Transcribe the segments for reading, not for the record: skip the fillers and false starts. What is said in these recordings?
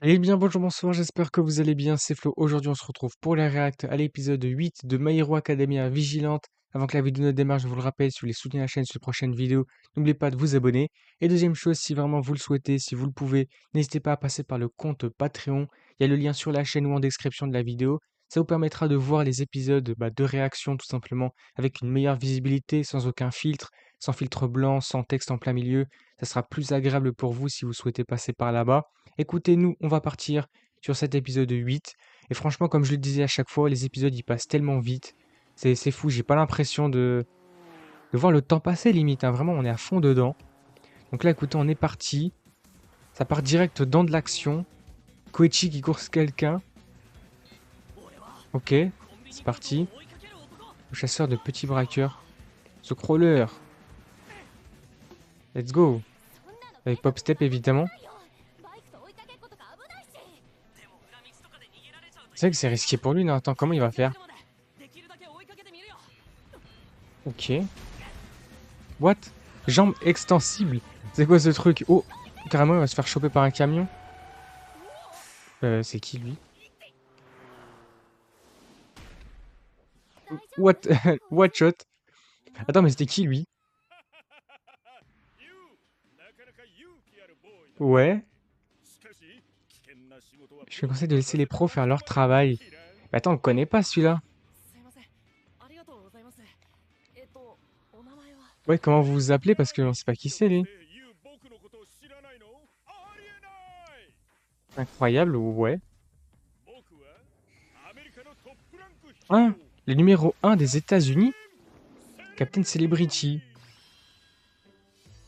Eh bien, bonjour, bonsoir, j'espère que vous allez bien, c'est Flo. Aujourd'hui, on se retrouve pour la réact à l'épisode 8 de My Hero Academia Vigilante. Avant que la vidéo ne démarre, je vous le rappelle, si vous voulez soutenir la chaîne sur les prochaines vidéos, n'oubliez pas de vous abonner. Et deuxième chose, si vraiment vous le souhaitez, si vous le pouvez, n'hésitez pas à passer par le compte Patreon. Il y a le lien sur la chaîne ou en description de la vidéo. Ça vous permettra de voir les épisodes de réaction tout simplement avec une meilleure visibilité, sans aucun filtre, sans filtre blanc, sans texte en plein milieu. Ça sera plus agréable pour vous si vous souhaitez passer par là-bas. Écoutez, nous, on va partir sur cet épisode 8. Et franchement, comme je le disais à chaque fois, les épisodes, ils passent tellement vite. C'est fou, j'ai pas l'impression de voir le temps passer limite, hein. Vraiment, on est à fond dedans. Donc là, écoutez, on est parti. Ça part direct dans de l'action. Koichi qui course quelqu'un. Ok, c'est parti. Le chasseur de petits braqueurs. The Crawler. Let's go. Avec Pop Step, évidemment. C'est vrai que c'est risqué pour lui, non? Attends, comment il va faire? Ok. What? Jambes extensibles. C'est quoi ce truc? Oh, carrément, il va se faire choper par un camion. C'est qui lui? What? What shot? Attends, mais c'était qui lui? Ouais. Je te conseille de laisser les pros faire leur travail. Mais attends, on le connaît pas celui-là. Ouais, comment vous vous appelez? Parce qu'on sait pas qui c'est lui. Incroyable, ouais. Un, le numéro 1 des États-Unis? Captain Celebrity.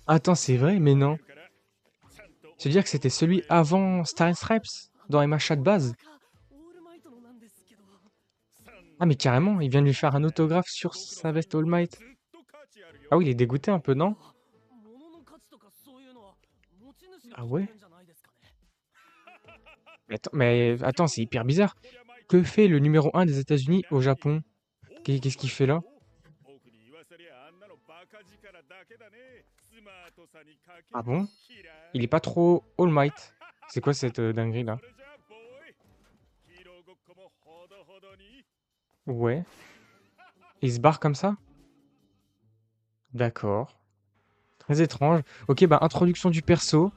Attends, c'est vrai, mais non. C'est-à-dire que c'était celui avant Star and Stripes, dans les machas de base. Ah, mais carrément, il vient de lui faire un autographe sur sa veste All Might. Ah oui, il est dégoûté un peu, non? Ah ouais? Mais attends, c'est hyper bizarre. Que fait le numéro 1 des États-Unis au Japon? Qu'est-ce qu'il fait là? Ah bon? Il est pas trop All Might. C'est quoi cette dinguerie là? Ouais. Il se barre comme ça? D'accord. Très étrange. Ok, bah introduction du perso.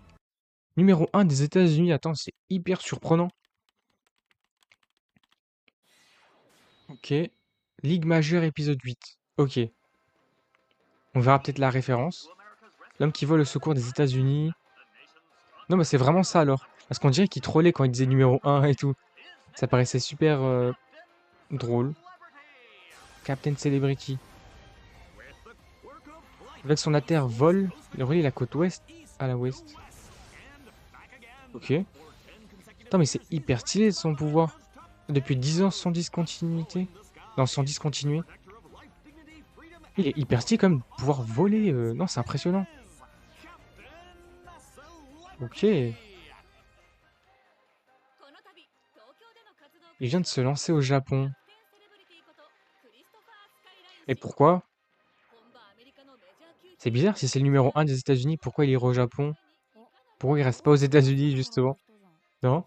Numéro 1 des États-Unis. Attends, c'est hyper surprenant. Ok. Ligue majeure épisode 8. Ok. On verra peut-être la référence. L'homme qui vole au secours des États-Unis. Non, mais c'est vraiment ça alors. Parce qu'on dirait qu'il trollait quand il disait numéro 1 et tout. Ça paraissait super drôle. Captain Celebrity. Avec son alter vole, il relie la côte ouest à la ouest. Ok. Attends, mais c'est hyper stylé son pouvoir. Depuis 10 ans sans discontinuité. Non, sans discontinuer. Il est hyper stylé comme pouvoir voler. Non, c'est impressionnant. Ok. Il vient de se lancer au Japon. Et pourquoi? C'est bizarre, si c'est le numéro 1 des États-Unis, pourquoi il ira au Japon? Pourquoi il reste pas aux États-Unis, justement? Non?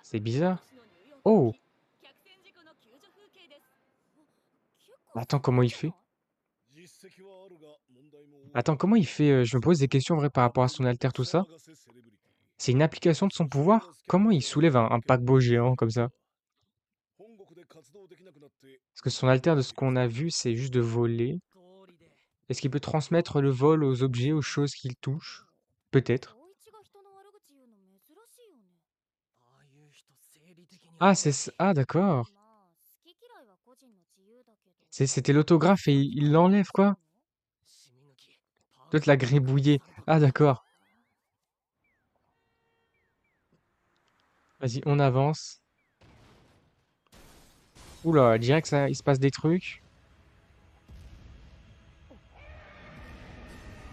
C'est bizarre. Oh! Attends, comment il fait? Attends, comment il fait? Je me pose des questions, en vrai, par rapport à son alter, tout ça. C'est une application de son pouvoir? Comment il soulève un paquebot géant comme ça? Parce que son alter, de ce qu'on a vu, c'est juste de voler. Est-ce qu'il peut transmettre le vol aux objets, aux choses qu'il touche? Peut-être. Ah, Ah, d'accord. C'était l'autographe et il l'enlève, quoi? Peut-être la gribouiller. Ah, d'accord. Vas-y, on avance. Oula, direct, ça, il se passe des trucs.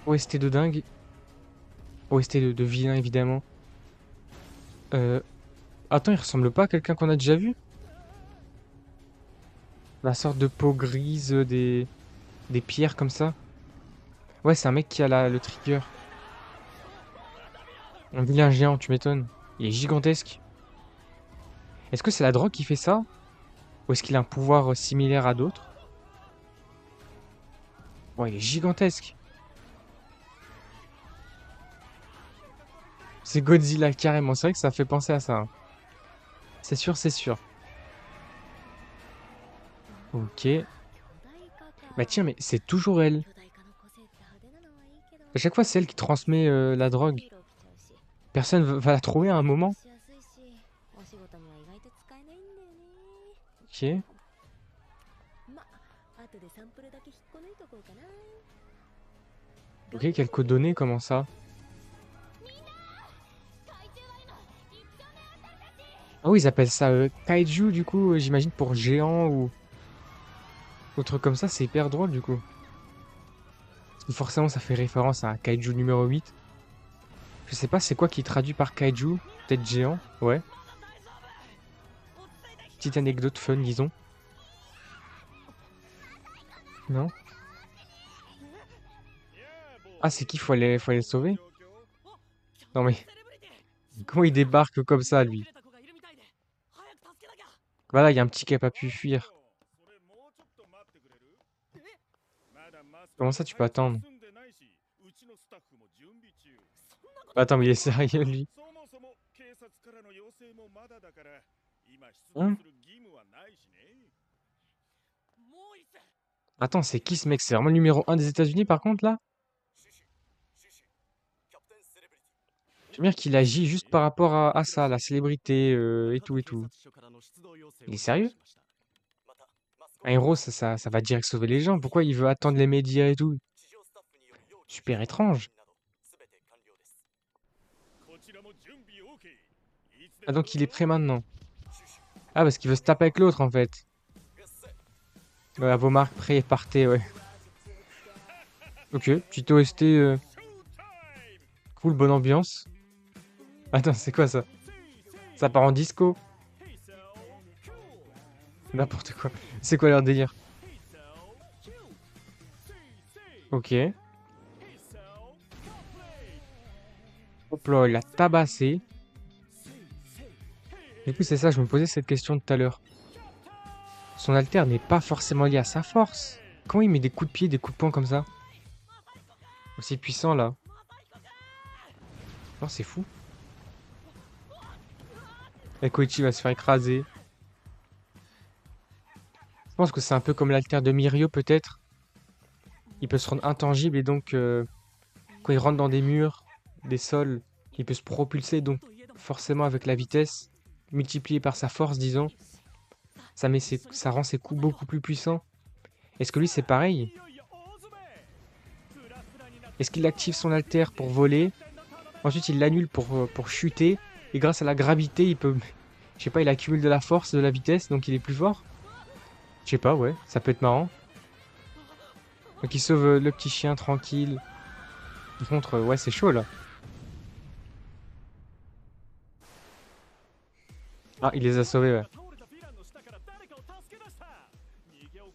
OST de dingue. OST de vilain, évidemment. Euh... Attends, il ressemble pas à quelqu'un qu'on a déjà vu? La sorte de peau grise, des pierres comme ça. Ouais, c'est un mec qui a le trigger. Un vilain géant, tu m'étonnes. Il est gigantesque. Est-ce que c'est la drogue qui fait ça? Ou est-ce qu'il a un pouvoir similaire à d'autres? Bon, il est gigantesque. C'est Godzilla, carrément. C'est vrai que ça fait penser à ça, hein. C'est sûr, c'est sûr. Ok. Bah tiens, mais c'est toujours elle. À chaque fois, c'est elle qui transmet la drogue. Personne va la trouver à un moment. Ok. Ok, quel code donné, comment ça? Ah oui, ils appellent ça kaiju, du coup, j'imagine pour géant ou autre comme ça, c'est hyper drôle, du coup. Parce que forcément, ça fait référence à un kaiju numéro 8. Je sais pas, c'est quoi qui traduit par kaiju? Peut-être géant? Ouais. Petite anecdote fun, disons. Non? Ah, c'est qui? Faut aller le sauver? Non mais, comment il débarque comme ça, lui? Voilà, il y a un petit qui a pas pu fuir. Comment ça, tu peux attendre? Attends, mais il est sérieux, lui? Hein? Attends, c'est qui ce mec? C'est vraiment le numéro 1 des États-Unis, par contre, là? Tu veux dire qu'il agit juste par rapport à ça, la célébrité, et tout, et tout. Il est sérieux? Un héros, ça va direct sauver les gens. Pourquoi il veut attendre les médias et tout? Super étrange. Ah, donc il est prêt maintenant. Ah, parce qu'il veut se taper avec l'autre, en fait. Ouais, à vos marques, prêt et partez, ouais. Ok, petit OST, cool, bonne ambiance. Attends, c'est quoi ça? Ça part en disco? N'importe quoi. C'est quoi leur délire? Ok. Hop là, il l'a tabassé. Du coup, c'est ça, je me posais cette question tout à l'heure. Son alter n'est pas forcément lié à sa force. Comment il met des coups de pied, des coups de poing comme ça? Aussi puissant, là. Non, c'est fou. Et Koichi va se faire écraser. Je pense que c'est un peu comme l'alter de Mirio, peut-être. Il peut se rendre intangible et donc, quand il rentre dans des murs, des sols, il peut se propulser, donc forcément avec la vitesse, multipliée par sa force, disons, ça rend ses coups beaucoup plus puissants. Est-ce que lui, c'est pareil? Est-ce qu'il active son alter pour voler? Ensuite, il l'annule pour chuter. Et grâce à la gravité, il peut... Je sais pas, il accumule de la force, de la vitesse, donc il est plus fort? Je sais pas, ouais, ça peut être marrant. Donc il sauve le petit chien tranquille. Par contre, ouais, c'est chaud, là. Ah, il les a sauvés, ouais.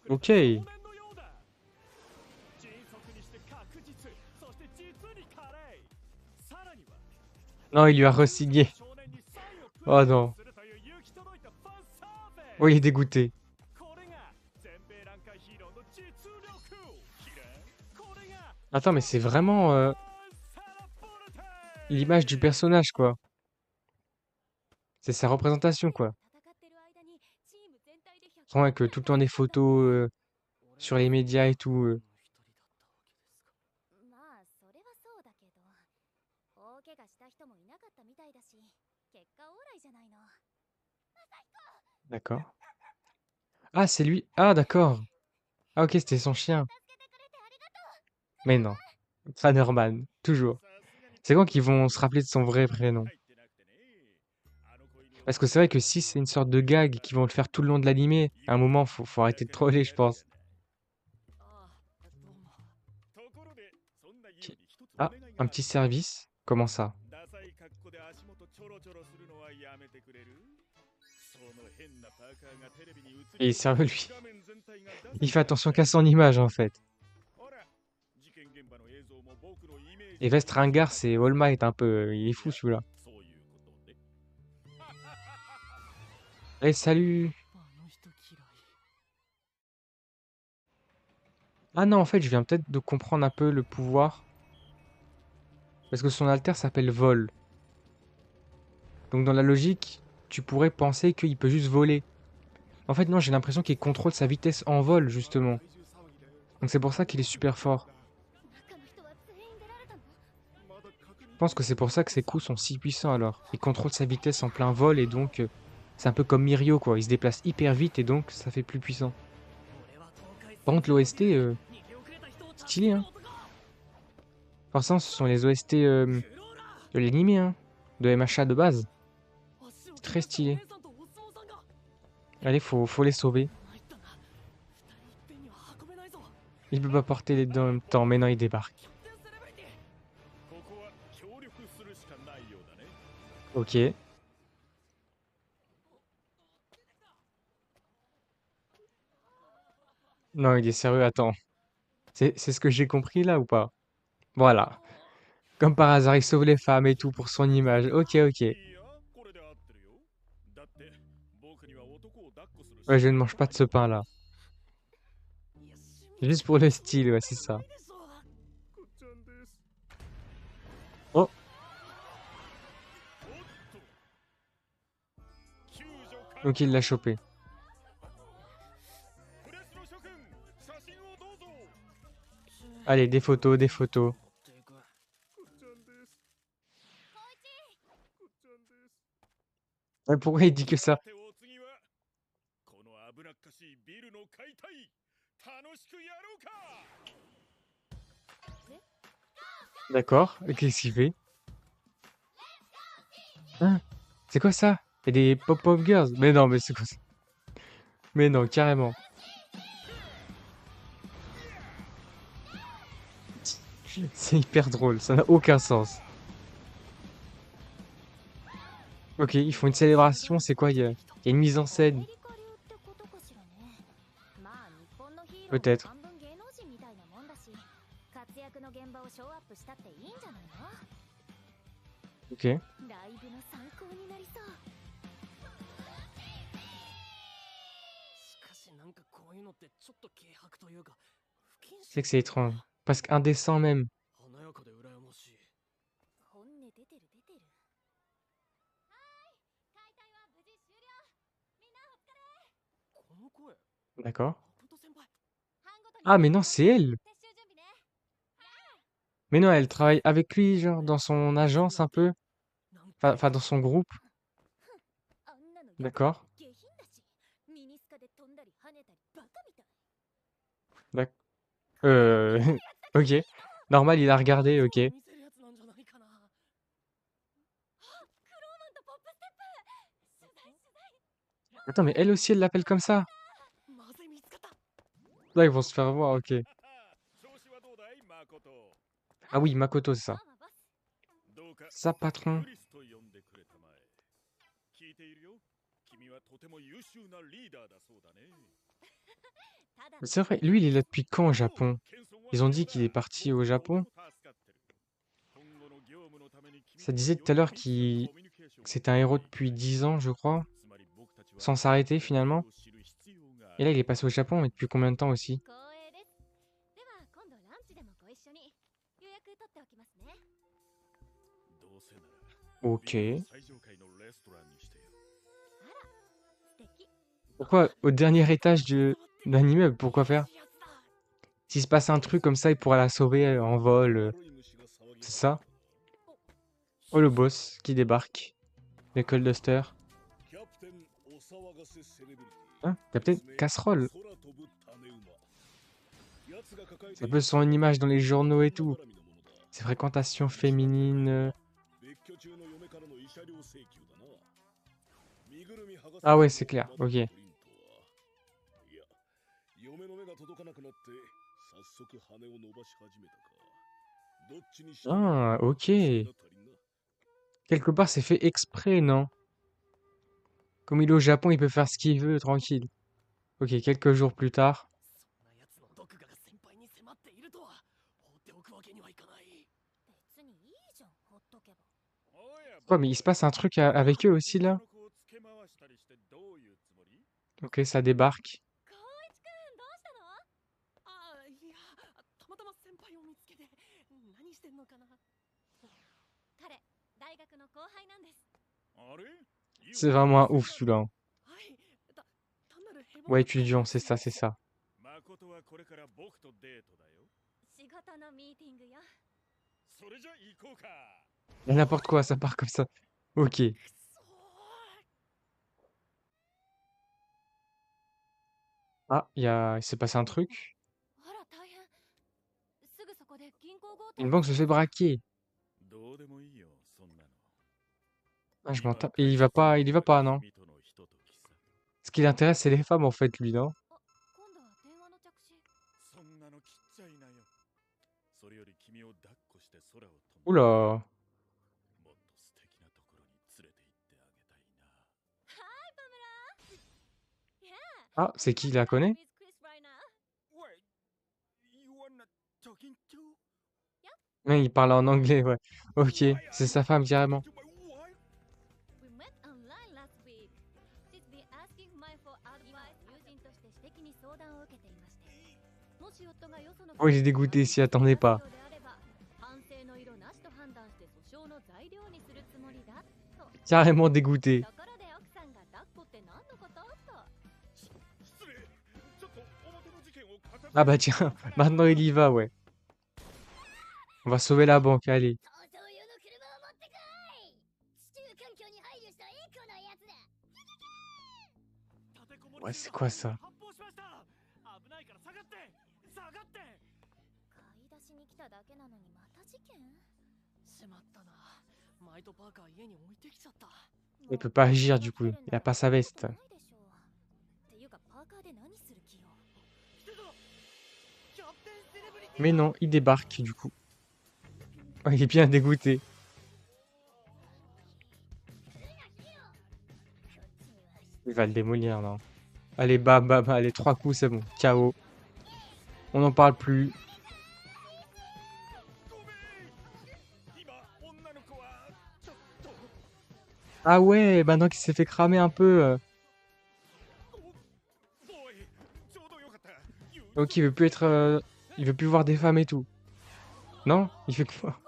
Ok. Non, il lui a re-signé. Oh non. Oh, il est dégoûté. Attends, mais c'est vraiment l'image du personnage, quoi. C'est sa représentation, quoi. Vraiment avec tout le temps des photos sur les médias et tout. D'accord. Ah, c'est lui. Ah, d'accord. Ah, ok, c'était son chien. Mais non. Tranerman, toujours. C'est quand qu'ils vont se rappeler de son vrai prénom? Parce que c'est vrai que si c'est une sorte de gag qui vont le faire tout le long de l'animé, à un moment, faut arrêter de troller, je pense. Ok. Ah, un petit service. Comment ça? Et il est sérieux, lui. Il fait attention qu'à son image, en fait. Et Vest Ringard, c'est All Might un peu. Il est fou celui-là. Eh, salut! Ah non, en fait, je viens peut-être de comprendre un peu le pouvoir. Parce que son alter s'appelle Vol. Donc dans la logique, tu pourrais penser qu'il peut juste voler. En fait, non, j'ai l'impression qu'il contrôle sa vitesse en vol, justement. Donc c'est pour ça qu'il est super fort. Je pense que c'est pour ça que ses coups sont si puissants alors. Il contrôle sa vitesse en plein vol et donc c'est un peu comme Mirio quoi. Il se déplace hyper vite et donc ça fait plus puissant. Par contre l'OST, stylé hein. Forcément ce sont les OST de l'anime hein. De MHA de base. C'est très stylé. Allez, faut les sauver. Il peut pas porter les deux en même temps, mais non il débarque. Ok. Non il est sérieux, attends. C'est ce que j'ai compris là ou pas? Voilà. Comme par hasard, il sauve les femmes et tout pour son image. Ok, ok. Ouais, je ne mange pas de ce pain-là. Juste pour le style, ouais, c'est ça. Oh, donc il l'a chopé. Allez, des photos, des photos. Ouais, pourquoi il dit que ça? D'accord, qu'est-ce qu'il fait? Hein? C'est quoi ça? Il y a des pop-up girls? Mais non, mais c'est quoi ça? Mais non, carrément. C'est hyper drôle, ça n'a aucun sens. Ok, ils font une célébration, c'est quoi? Il y a une mise en scène, peut-être. Ok. C'est que c'est étrange. Parce qu'indécent même. D'accord. Ah, mais non, c'est elle! Mais non, elle travaille avec lui, genre, dans son agence un peu. Enfin, dans son groupe. D'accord. D'ac- Euh... ok. Normal, il a regardé, ok. Attends, mais elle aussi, elle l'appelle comme ça? Là, ils vont se faire voir, ok. Ah oui, Makoto, c'est ça. Ça, patron. C'est vrai, lui, il est là depuis quand au Japon? Ils ont dit qu'il est parti au Japon. Ça disait tout à l'heure que c'était un héros depuis 10 ans, je crois, sans s'arrêter finalement. Et là, il est passé au Japon, mais depuis combien de temps aussi? Ok. Pourquoi au dernier étage d'un immeuble? Pourquoi faire? S'il se passe un truc comme ça, il pourra la sauver en vol. C'est ça? Oh, le boss qui débarque. Le Cold Duster. Hein? Captain Casserole. Ça peut son image dans les journaux et tout. Ses fréquentations féminines. Ah ouais, c'est clair. Ok. Ah, ok. Quelque part, c'est fait exprès, non? Comme il est au Japon, il peut faire ce qu'il veut, tranquille. Ok, quelques jours plus tard. Quoi, mais il se passe un truc avec eux aussi là? Ok, ça débarque. 光一くんどうしたの？ああ、いや、たまたま先輩を見つけて、何してんのかな。彼、大学の後輩なんです。C'est vraiment un ouf celui-là, hein. はい、単なるヘボ Ouais, な会話 étudiant, で c'est す。ça, c'est ça. 誠はこれから僕とデートだよ。仕事のミーティングよ。それじゃ行こうか。Mais n'importe quoi, ça part comme ça. Ok. くそー。Ah, il s'est passé un truc. あら、大変。すぐそこで銀行強盗 Une が banque se fait braquer. どうでもいいよ、そんなの。Ah, je m'en tape. Et il y va pas, non? 君とのひとときさ。Ce qui l'intéresse, c'est les femmes en fait, lui, non? あ、今度は電話の着信。そんなの切っちゃいなよ。それより君を抱っこして空を飛んで。 Oula. もっと素敵なところに連れて行ってあげたいな。はい、パムラ。Yeah, Ah, c'est qui, il la connaît? with Chris right now. Wait, you are not talking to? Ouais, il parle en anglais, ouais. Ok, Why c'est are sa you femme talking carrément. to my wife? We met online last week. She's been asking my for advice 友人として私的に相談を受けていまして。もし夫がよその Oh, il est dégoûté, il s'y attendait pas. 反省の色なしと判断して訴訟の材料にするつもりだと。 Carrément dégoûté. ところで奥さんが抱っこって何のことと。失礼。ちょっと表の事件を片付け Ah bah tiens, maintenant il y va, ouais. On va sauver la banque, allez. 逃走用の車を持ってこい。地球環境に配慮したエコなやつだ。 Ouais, c'est quoi ça? 発砲しました。危ないから下がって下がって。買い出しに来ただけなのにまた事件？しまったな。マイトパーカー家に置いてきちゃった。 Il peut pas agir du coup, il a pas sa veste. っていうかパーカーで何する気よ。 Mais non, il débarque du coup. Oh, il est bien dégoûté. Il va le démolir, non? Allez, bam, bam, allez, 3 coups, c'est bon. KO. On n'en parle plus. Ah ouais, maintenant qu'il s'est fait cramer un peu. Ok, il veut plus être... il veut plus voir des femmes et tout. Non? Il fait quoi?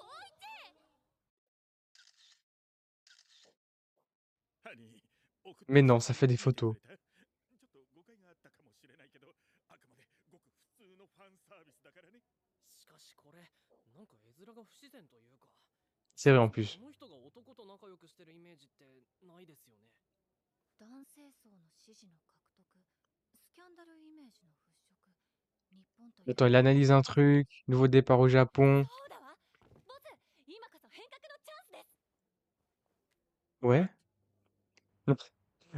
Mais non, ça fait des photos. ちょっと誤解があったかもしれないけど、あくまでごく普通のファンサービスだからね。しかしこれなんか絵面が不自然というか。 C'est vrai en plus. この人が男と仲良くしてるイメージってないですよね。男性層の支持の獲得、スキャンダルイメージの払拭。日本と Attends, il analyse un truc. Nouveau départ au Japon. そうだわ。ボス、今こそ変革のチャンスです。 Ouais.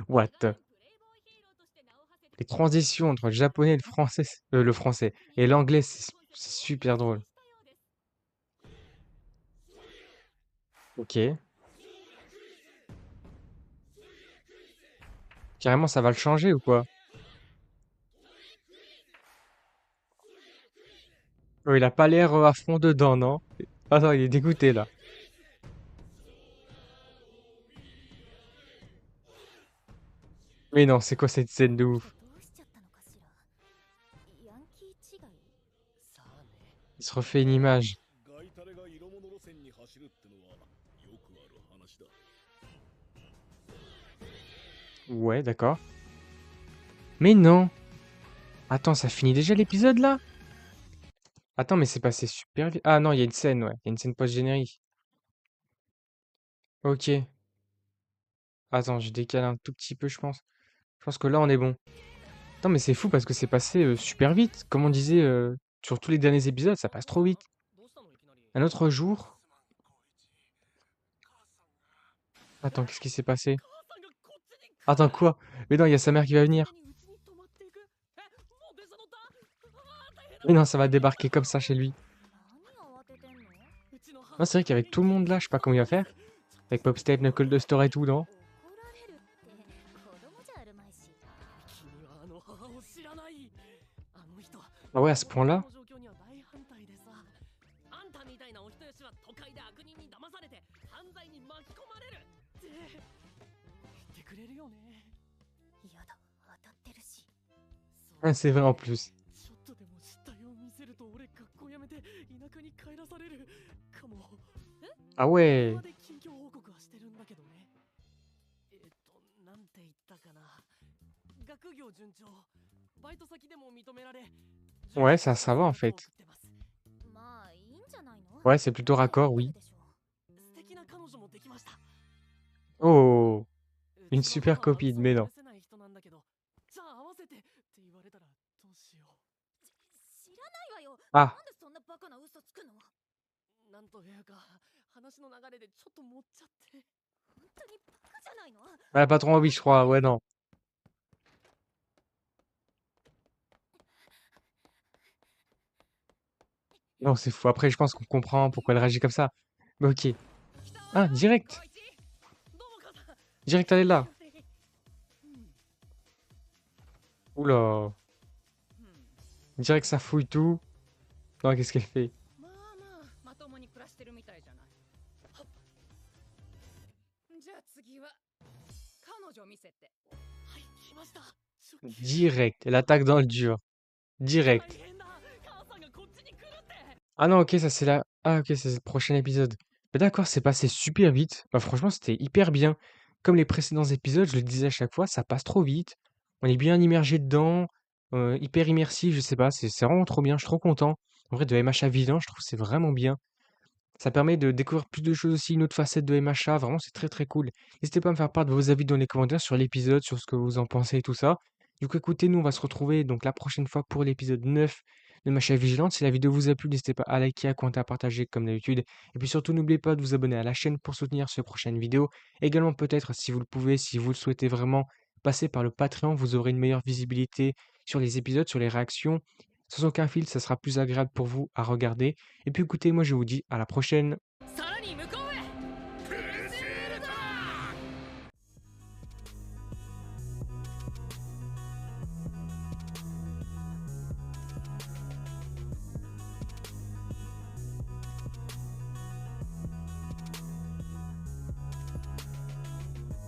What? プレイボーイヒーローとして名を馳せて Les transitions entre le japonais et le français et l'anglais, c'est super drôle. Ok. Carrément, ça va le changer ou quoi? Oh, il a pas l'air à fond dedans, non? Attends, il est dégoûté là. Mais non, c'est quoi cette scène de ouf? どうしちゃったのかしら。ヤンキー違い。さあね。 Il se refait une image. ガイタレが色物路線に走るってのはよくある話だ。 Ouais, d'accord. Mais non! Attends, ça finit déjà l'épisode là? Attends, mais c'est passé super vite. Ah non, il y a une scène, ouais. Il y a une scène post-générique. Ok. Attends, je décale un tout petit peu, je pense. Je pense que là, on est bon. Attends, mais c'est fou parce que c'est passé super vite. Comme on disait sur tous les derniers épisodes, ça passe trop vite. どうしたのいきなり。 Un autre jour. Attends, qu'est-ce qui s'est passé? 母さんがこっちに。 Attends, quoi? Mais non, il y a sa mère qui va venir. うちに泊まっていく。え、もう電車乗った？あー大変だ。 Mais non, ça va débarquer comme ça chez lui. 何慌ててんの？うちの母 Non, c'est vrai qu'avec tout le monde là, je sais pas comment il va faire. Avec Popstep, Knuckle Duster et tout, non? 怒られるって子供じゃあるまいし。君はあの母を知らない。あの人。 Ah ouais, à ce point-là? この状況には大反対でさ。あんたみたいなお人よしは都会で悪人に騙されて犯罪に巻き込まれる。くれるよね。やだ、当たってるし。そう Ah, c'est vrai en plus. ちょっとでも失態を見せると俺学校辞めて田舎に帰らされるかも。Ah 電 ouais. 話で近況報告はしてるんだけどね。なんて言ったかな。学業順調。バイト先でも認められ。 Ouais, ça va en fait. まあいいんじゃないの？ Ouais, c'est plutôt raccord, oui. 素敵な彼女もできました。 Oh, う une ちの super 母は copine, 嘘を mais 許 non. せない人なんだけど、じゃあ合わせてって言われたらどうしよ知らないわよ。 Ah, なんでそんなバカな嘘つくの？う。なんというか、話の流れでちょっと盛っちゃって。本当にバカじゃないの？ elle a pas trop envie, je crois. Ouais, non. Non, c'est fou. Après, je pense qu'on comprend pourquoi elle réagit comme ça. Mais ok. Ah, direct. どうも母さん。 Direct, elle est là. Oula. Direct, ça fouille tout. Non, qu'est-ce qu'elle fait? まあまあ、まともに暮らしてるみたいじゃない。じゃあ次は彼女見せて。はい、来ました。ショック。 Direct. Elle attaque dans le dur. 大 Direct. 変だ。母さんがこっちに来るって。 Ah non, ok, ça c'est la... Ah ok, c'est le prochain épisode. Mais d'accord, c'est passé super vite. Bah franchement, c'était hyper bien. Comme les précédents épisodes, je le disais à chaque fois, ça passe trop vite. On est bien immergé dedans. Hyper immersif, je sais pas, c'est vraiment trop bien, je suis trop content. En vrai, de MHA Villain, je trouve que c'est vraiment bien. Ça permet de découvrir plus de choses aussi, une autre facette de MHA. Vraiment, c'est très très cool. N'hésitez pas à me faire part de vos avis dans les commentaires sur l'épisode, sur ce que vous en pensez et tout ça. Du coup, écoutez, nous, on va se retrouver donc la prochaine fois pour l'épisode 9 de MHA Vigilante. Si la vidéo vous a plu, n'hésitez pas à liker, à commenter, à partager comme d'habitude. Et puis surtout, n'oubliez pas de vous abonner à la chaîne pour soutenir ces prochaines vidéos. Également, peut-être, si vous le pouvez, si vous le souhaitez vraiment, passer par le Patreon, vous aurez une meilleure visibilité sur les épisodes, sur les réactions. Sans aucun fil, ça sera plus agréable pour vous à regarder. Et puis écoutez, moi je vous dis à la prochaine. さらに